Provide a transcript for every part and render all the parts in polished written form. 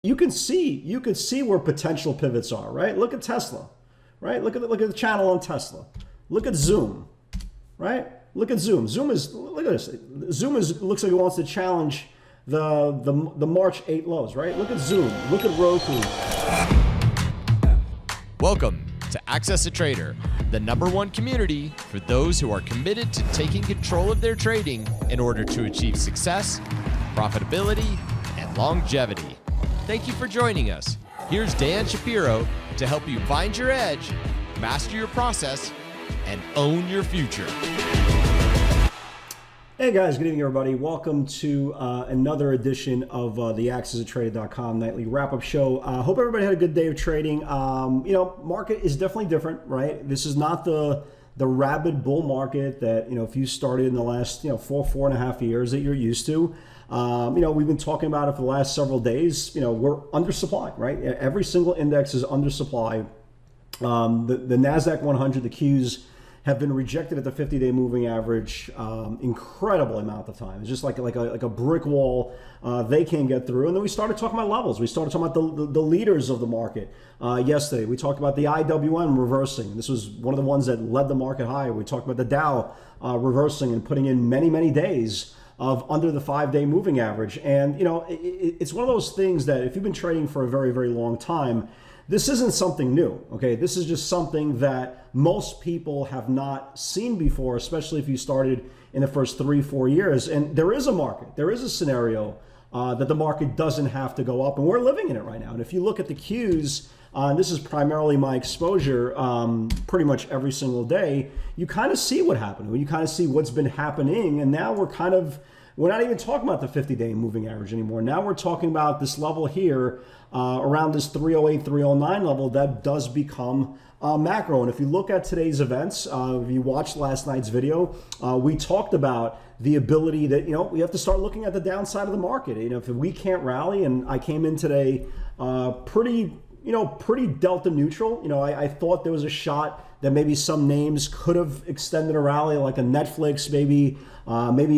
you can see where potential pivots are, right? Look at Tesla, right? Look at the channel on Tesla. Look at Zoom, right? Look at Zoom. Look at this. Zoom looks like it wants to challenge the March 8 lows, right? Look at Zoom. Look at Roku. Welcome to Access a Trader, the #1 community for those who are committed to taking control of their trading in order to achieve success, profitability, and longevity. Thank you for joining us. Here's Dan Shapiro to help you find your edge, master your process, and own your future. Hey guys, good evening everybody. Welcome to another edition of the AccessATrader.com nightly wrap-up show. Hope everybody had a good day of trading. Market is definitely different, right? This is not the rabid bull market that, if you started in the last, 4.5 years that you're used to. We've been talking about it for the last several days. We're undersupplied, right? Every single index is undersupplied. The NASDAQ 100, the Qs, have been rejected at the 50-day moving average incredible amount of time. It's just like a brick wall they can't get through. And then we started talking about levels. We started talking about the leaders of the market yesterday. We talked about the IWM reversing. This was one of the ones that led the market higher. We talked about the Dow reversing and putting in many, many days of under the 5-day moving average. And, it's one of those things that if you've been trading for a very, very long time, this isn't something new, okay? This is just something that most people have not seen before, especially if you started in the first 3-4 years. And there is a market, there is a scenario that the market doesn't have to go up, and we're living in it right now. And if you look at the Qs, and this is primarily my exposure pretty much every single day, you kind of see what happened. You kind of see what's been happening, and now we're not even talking about the 50-day moving average anymore. Now we're talking about this level here around this 308, 309 level that does become macro. And if you look at today's events, if you watched last night's video, we talked about the ability that, we have to start looking at the downside of the market. If we can't rally, and I came in today pretty delta neutral. I thought there was a shot that maybe some names could have extended a rally, like a Netflix, maybe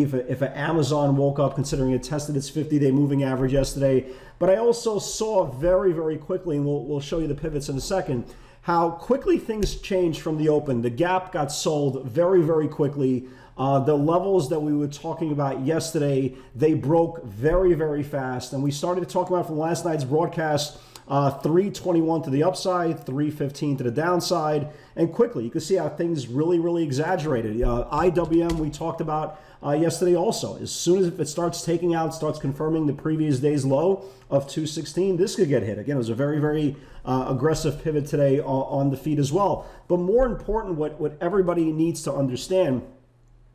if an Amazon woke up, considering it tested its 50-day moving average yesterday. But I also saw very, very quickly, and we'll show you the pivots in a second, how quickly things changed from the open. The gap got sold very, very quickly. The levels that we were talking about yesterday, they broke very, very fast. And we started to talk about from last night's broadcast, 321 to the upside, 315 to the downside, and quickly you can see how things really, really exaggerated. IWM we talked about yesterday also. As soon as it starts taking out, starts confirming the previous day's low of 216, this could get hit. Again, it was a very, very aggressive pivot today on the feed as well. But more important, what everybody needs to understand,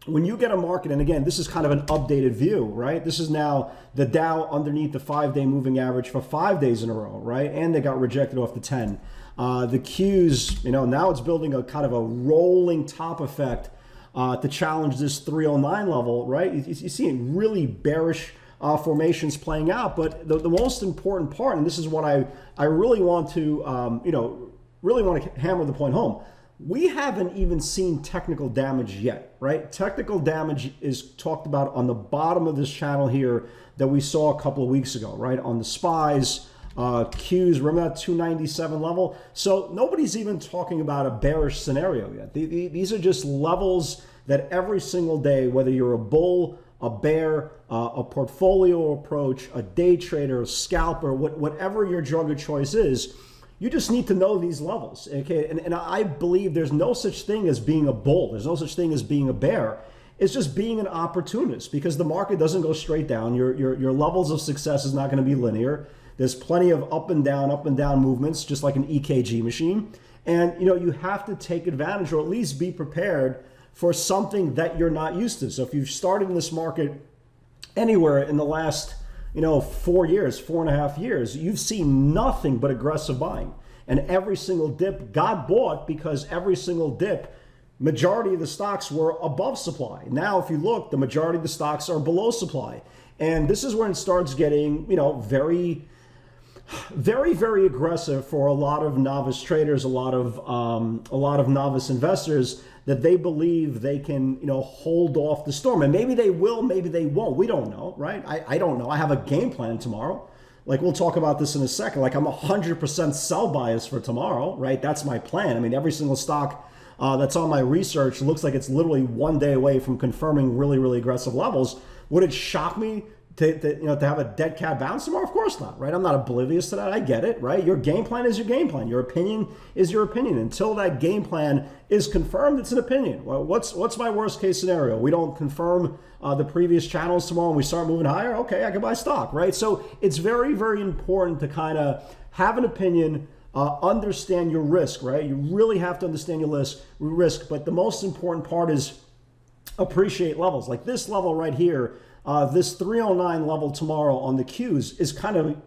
when you get a market, and again, this is kind of an updated view, right? This is now the Dow underneath the 5-day moving average for 5 days in a row, right? And they got rejected off the 10. The Qs, now it's building a kind of a rolling top effect to challenge this 309 level, right? You see really bearish formations playing out. But the most important part, and this is what I really want to, really want to hammer the point home. We haven't even seen technical damage yet, right? Technical damage is talked about on the bottom of this channel here that we saw a couple of weeks ago, right? On the SPYs, Qs, remember that 297 level? So nobody's even talking about a bearish scenario yet. These are just levels that every single day, whether you're a bull, a bear, a portfolio approach, a day trader, a scalper, whatever your drug of choice is, you just need to know these levels, okay? And I believe there's no such thing as being a bull. There's no such thing as being a bear. It's just being an opportunist, because the market doesn't go straight down. Your levels of success is not going to be linear. There's plenty of up and down movements, just like an EKG machine. And you have to take advantage, or at least be prepared for something that you're not used to. So if you've started in this market anywhere in the last 4 years, 4.5 years, you've seen nothing but aggressive buying. And every single dip got bought because every single dip, majority of the stocks were above supply. Now, if you look, the majority of the stocks are below supply. And this is when it starts getting, very, very, very aggressive for a lot of novice traders, a lot of novice investors, that they believe they can, hold off the storm. And maybe they will, maybe they won't. We don't know, right? I don't know. I have a game plan tomorrow. like we'll talk about this in a second, like I'm 100% sell bias for tomorrow, right? That's my plan. I mean, every single stock that's on my research looks like it's literally one day away from confirming really, really aggressive levels. Would it shock me to have a dead cat bounce tomorrow? Of course not, right? I'm not oblivious to that. I get it, right? Your game plan is your game plan. Your opinion is your opinion. Until that game plan is confirmed, it's an opinion. Well, what's my worst case scenario? We don't confirm the previous channels tomorrow and we start moving higher. Okay, I can buy stock, right? So it's very, very important to kind of have an opinion, understand your risk, right? You really have to understand your risk. But the most important part is appreciate levels. Like this level right here, this 309 level tomorrow on the Qs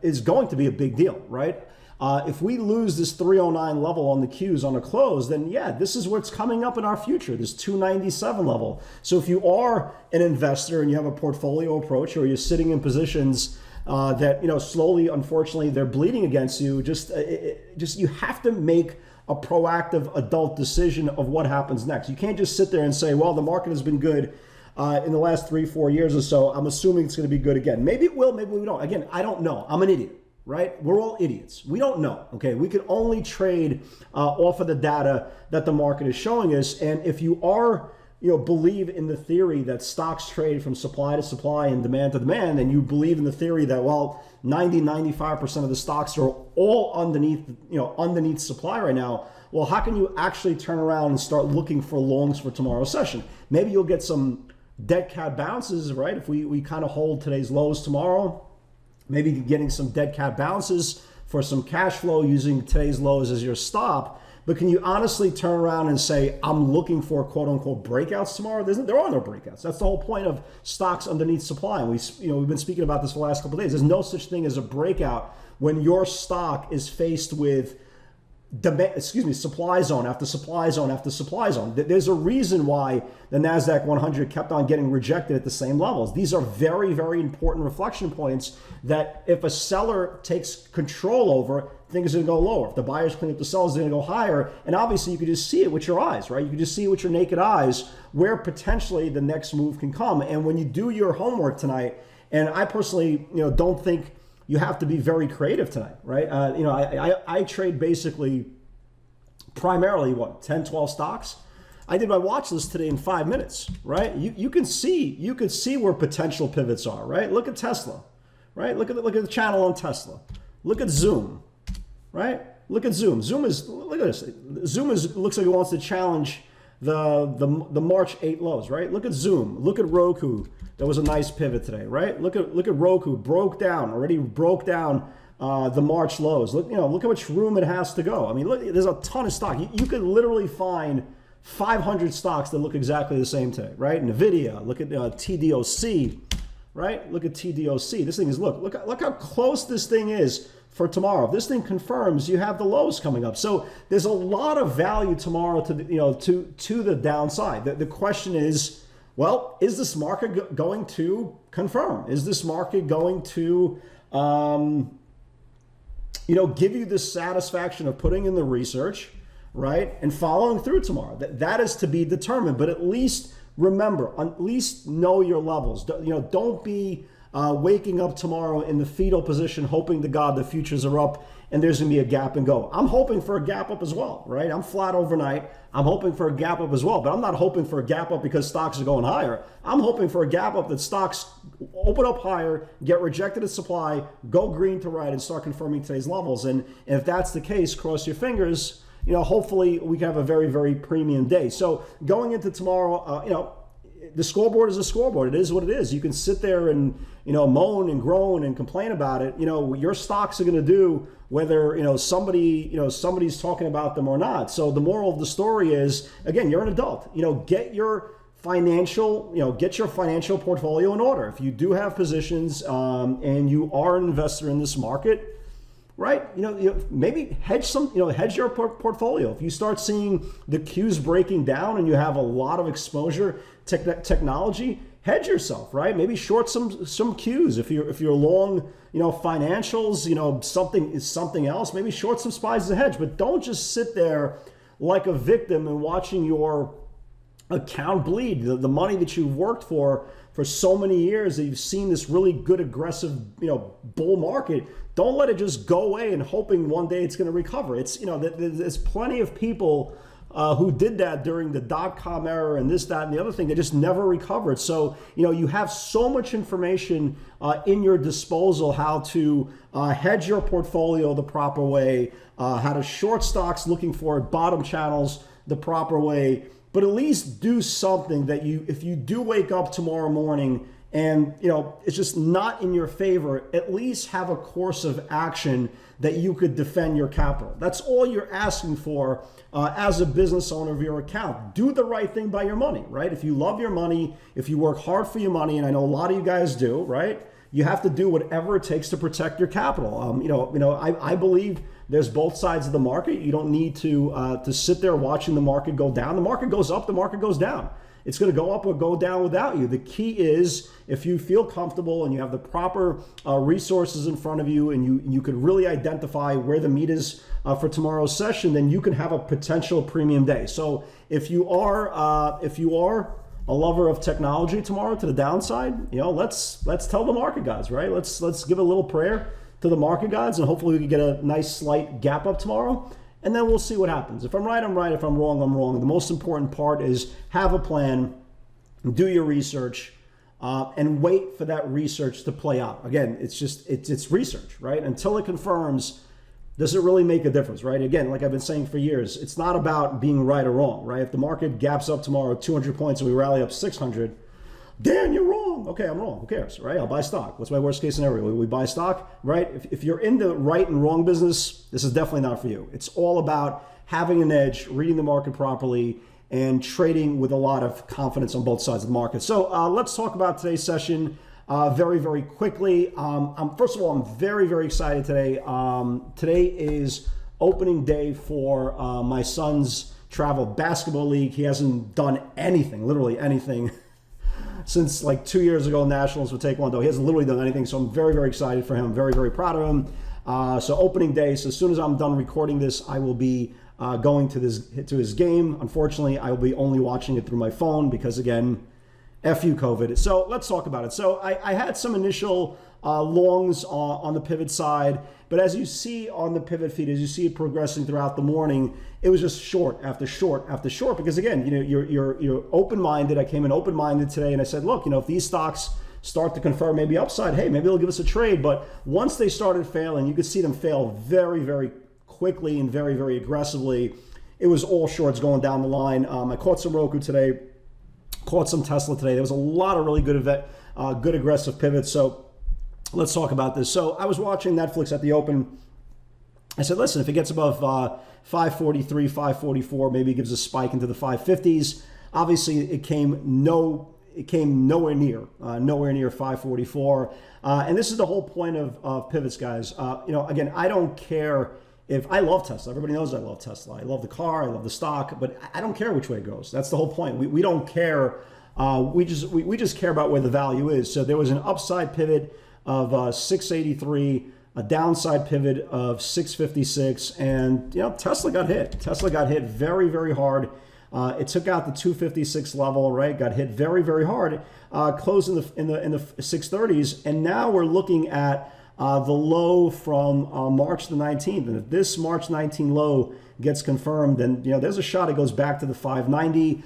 is going to be a big deal, right? If we lose this 309 level on the Qs on a close, then yeah, this is what's coming up in our future, this 297 level. So if you are an investor and you have a portfolio approach, or you're sitting in positions that slowly, unfortunately, they're bleeding against you, just you have to make a proactive adult decision of what happens next. You can't just sit there and say, well, the market has been good in the last 3-4 years or so. I'm assuming it's going to be good again. Maybe it will, maybe we don't. Again, I don't know. I'm an idiot, right? We're all idiots. We don't know, okay? We can only trade off of the data that the market is showing us. And if you are, believe in the theory that stocks trade from supply to supply and demand to demand, and you believe in the theory that, well, 95% of the stocks are all underneath supply right now, well, how can you actually turn around and start looking for longs for tomorrow's session? Maybe you'll get some dead cat bounces, right? If we kind of hold today's lows tomorrow, maybe getting some dead cat bounces for some cash flow using today's lows as your stop. But can you honestly turn around and say, I'm looking for quote unquote breakouts tomorrow? There are no breakouts. That's the whole point of stocks underneath supply. And we've been speaking about this for the last couple of days. There's no such thing as a breakout when your stock is faced with supply zone after supply zone after supply zone. There's a reason why the NASDAQ 100 kept on getting rejected at the same levels. These are very, very important reflection points that if a seller takes control over, things are going to go lower. If the buyers clean up the sellers, they're going to go higher. And obviously, you can just see it with your eyes, right? You can just see it with your naked eyes where potentially the next move can come. And when you do your homework tonight, and I personally, don't think you have to be very creative tonight, right? I trade basically primarily 10, 12 stocks. I did my watch list today in 5 minutes, right? You can see where potential pivots are, right? Look at Tesla, right? Look at the channel on Tesla. Look at Zoom, right? Look at Zoom. Look at this. Zoom looks like it wants to challenge the March 8 lows, right? Look at Zoom. Look at Roku. That was a nice pivot today, right? Look at Roku. Broke down the March lows. Look how much room it has to go. I mean, look, there's a ton of stock. You could literally find 500 stocks that look exactly the same today, right? Nvidia. Look at TDOC, right? Look at TDOC. This thing is look how close this thing is for tomorrow. If this thing confirms, you have the lows coming up. So there's a lot of value tomorrow to the downside. The question is, well, is this market going to confirm? Is this market going to give you the satisfaction of putting in the research, right, and following through tomorrow? That is to be determined. But at least remember, at least know your levels. Don't be waking up tomorrow in the fetal position, hoping to God the futures are up and there's going to be a gap and go. I'm hoping for a gap up as well, right? I'm flat overnight. I'm hoping for a gap up as well, but I'm not hoping for a gap up because stocks are going higher. I'm hoping for a gap up that stocks open up higher, get rejected at supply, go green to red, and start confirming today's levels. And if that's the case, cross your fingers. Hopefully we can have a very, very premium day. So going into tomorrow, the scoreboard is a scoreboard. It is what it is. You can sit there and moan and groan and complain about it. Your stocks are going to do whether somebody's talking about them or not. So the moral of the story is, again, you're an adult. Get your financial portfolio in order. If you do have positions and you are an investor in this market, right? Maybe hedge your portfolio. If you start seeing the Qs breaking down and you have a lot of exposure to technology, hedge yourself, right? Maybe short some Qs. If you're long, financials, something else. Maybe short some SPYs as a hedge, but don't just sit there like a victim and watching your account bleed. The money that you've worked for so many years, that you've seen this really good, aggressive, bull market. Don't let it just go away and hoping one day it's going to recover. It's, there's plenty of people who did that during the dot-com era and this, that, and the other thing. They just never recovered. So, you have so much information in your disposal, how to hedge your portfolio the proper way, how to short stocks looking for bottom channels the proper way. But at least do something that if you do wake up tomorrow morning and it's just not in your favor, at least have a course of action that you could defend your capital. That's all you're asking for as a business owner of your account. Do the right thing by your money, right? If you love your money, if you work hard for your money, and I know a lot of you guys do, right? You have to do whatever it takes to protect your capital. I believe there's both sides of the market. You don't need to sit there watching the market go down. The market goes up, the market goes down. It's going to go up or go down without you. The key is, if you feel comfortable and you have the proper resources in front of you, and you could really identify where the meat is for tomorrow's session, then you can have a potential premium day. So if you are a lover of technology tomorrow to the downside, let's tell the market gods, right? Let's give a little prayer to the market gods, and hopefully we can get a nice slight gap up tomorrow, and then we'll see what happens. If I'm right, I'm right. If I'm wrong, I'm wrong. The most important part is have a plan, do your research, and wait for that research to play out. Again, it's research, right? Until it confirms, does it really make a difference, right? Again, like I've been saying for years, it's not about being right or wrong, right? If the market gaps up tomorrow 200 points and we rally up 600, Dan, you're wrong. Okay, I'm wrong. Who cares, right? I'll buy stock. What's my worst case scenario? We buy stock, right? If you're in the right and wrong business, this is definitely not for you. It's all about having an edge, reading the market properly, and trading with a lot of confidence on both sides of the market. So let's talk about today's session very, very quickly. First of all, I'm very, very excited today. Today is opening day for my son's travel basketball league. He hasn't done anything, literally anything, since like 2 years ago, Nationals with Taekwondo. He hasn't literally done anything, so I'm very, very excited for him. Very, very proud of him. So opening day, so as soon as I'm done recording this, I will be going to his game. Unfortunately, I will be only watching it through my phone because, again, F you, COVID. So let's talk about it. So I had some initial longs on the pivot side, but as you see on the pivot feed, as you see it progressing throughout the morning, it was just short after short after short, because again, you're open-minded. I came in open-minded today, and I said, look, if these stocks start to confirm maybe upside, hey, maybe they'll give us a trade. But once they started failing, you could see them fail very, very quickly and very, very aggressively. It was all shorts going down the line. I caught some Roku today, caught some Tesla today. There was a lot of really good aggressive pivots. So let's talk about this. So I was watching Netflix at the open. I said, listen, if it gets above 543, 544, maybe it gives a spike into the 550s. Obviously, it came nowhere near 544. And this is the whole point of pivots, guys. Again, I don't care if I love Tesla. Everybody knows I love Tesla. I love the car. I love the stock. But I don't care which way it goes. That's the whole point. We don't care. We just care about where the value is. So there was an upside pivot of 683, a downside pivot of 656, and Tesla got hit. Tesla got hit very, very hard. It took out the 256 level, right? Got hit very, very hard. Closed in the 630s, and now we're looking at the low from March the 19th. And if this March 19 low gets confirmed, then there's a shot it goes back to the 590.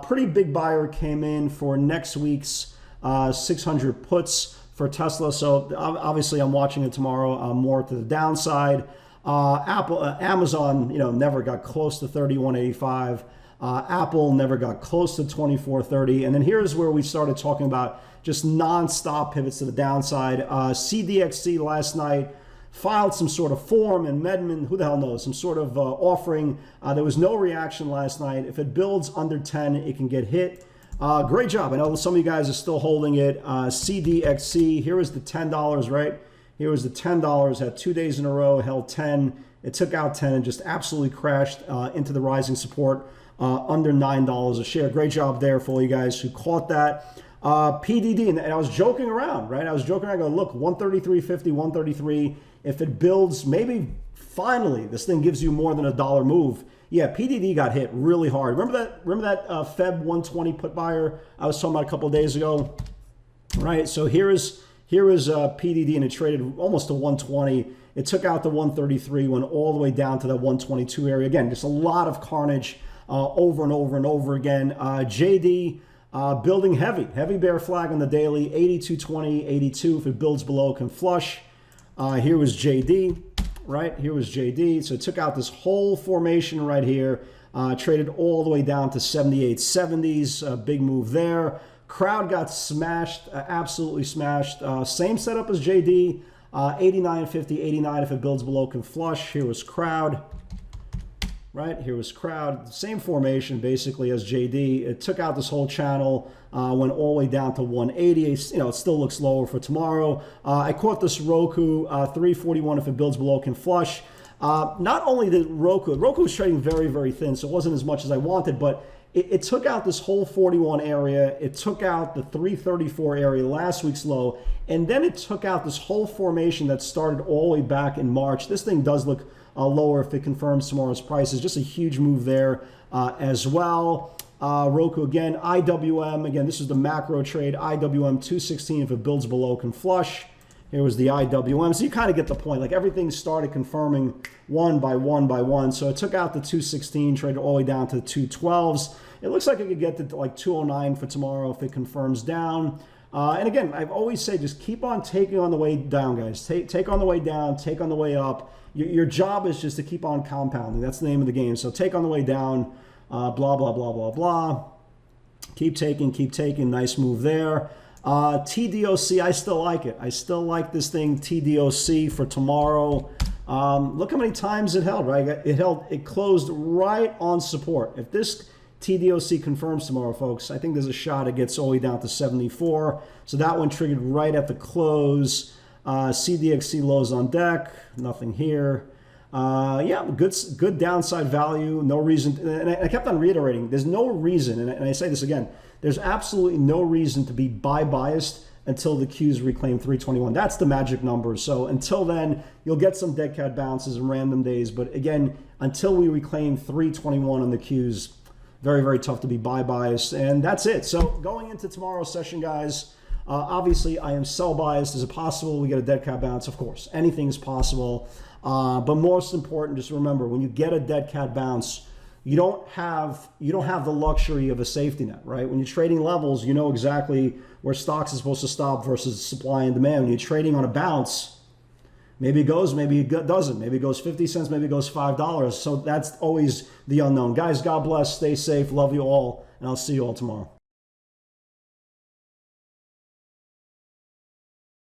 Pretty big buyer came in for next week's 600 puts for Tesla. So obviously I'm watching it tomorrow more to the downside. Amazon, never got close to 3185. Apple never got close to 2430. And then here's where we started talking about just non-stop pivots to the downside. CDXC last night filed some sort of form, and Medman, who the hell knows, some sort of offering. There was no reaction last night. If it builds under 10, it can get hit. Great job. I know some of you guys are still holding it. CDXC, here is the $10, right? Here was the $10, had 2 days in a row, held 10. It took out 10 and just absolutely crashed into the rising support under $9 a share. Great job there for all you guys who caught that. PDD, and I was joking around, right? I was joking around, going, look, 133.50, 133. If it builds, maybe finally this thing gives you more than $1 move. yeah, PDD got hit really hard. Remember that Feb 120 put buyer I was talking about a couple of days ago, right? So here is PDD, and it traded almost to 120. It took out the 133, went all the way down to the 122 area. Again, just a lot of carnage over and over and over again. JD building heavy bear flag on the daily, 82.20, 82. If it builds below, can flush. Here was JD, right? Here was JD. So it took out this whole formation right here, traded all the way down to 78.70s. Big move there. Crowd got smashed, absolutely smashed. Same setup as JD, 89.50, 89. If it builds below, can flush. Here was crowd. Right, here was crowd, same formation basically as JD. It took out this whole channel, went all the way down to 180. It still looks lower for tomorrow. I caught this Roku, 341. If it builds below, can flush. Not only did Roku was trading very, very thin, so it wasn't as much as I wanted, but it took out this whole 41 area. It took out the 334 area, last week's low, and then it took out this whole formation that started all the way back in March. This thing does look lower if it confirms tomorrow's prices. Just a huge move there as well. Roku again, IWM, again, this is the macro trade. IWM 216, if it builds below, can flush. Here was the IWM. So you kind of get the point. Like everything started confirming one by one by one. So it took out the 216, traded all the way down to the 212s. It looks like it could get to like 209 for tomorrow if it confirms down. And again, I've always said just keep on taking on the way down, guys. Take on the way down, take on the way up. Your job is just to keep on compounding. That's the name of the game. So take on the way down, blah, blah, blah, blah, blah. Keep taking. Nice move there. TDOC, I still like it. I still like this thing, TDOC, for tomorrow. Look how many times it held, right? It closed right on support. If this TDOC confirms tomorrow, folks, I think there's a shot it gets all the way down to 74. So that one triggered right at the close. CDXC lows on deck, nothing here. Yeah, good downside value, no reason. And I kept on reiterating, there's no reason, and I say this again, there's absolutely no reason to be buy biased until the Qs reclaim 321. That's the magic number. So until then, you'll get some dead cat bounces and random days. But again, until we reclaim 321 on the Qs, very, very tough to be buy biased. And that's it. So going into tomorrow's session, guys, obviously, I am sell biased. Is it possible we get a dead cat bounce? Of course, anything is possible. But most important, just remember, when you get a dead cat bounce, you don't have the luxury of a safety net, right? When you're trading levels, you know exactly where stocks is supposed to stop versus supply and demand. When you're trading on a bounce, maybe it goes, maybe it doesn't. Maybe it goes 50 cents, maybe it goes $5. So that's always the unknown. Guys, God bless. Stay safe. Love you all. And I'll see you all tomorrow.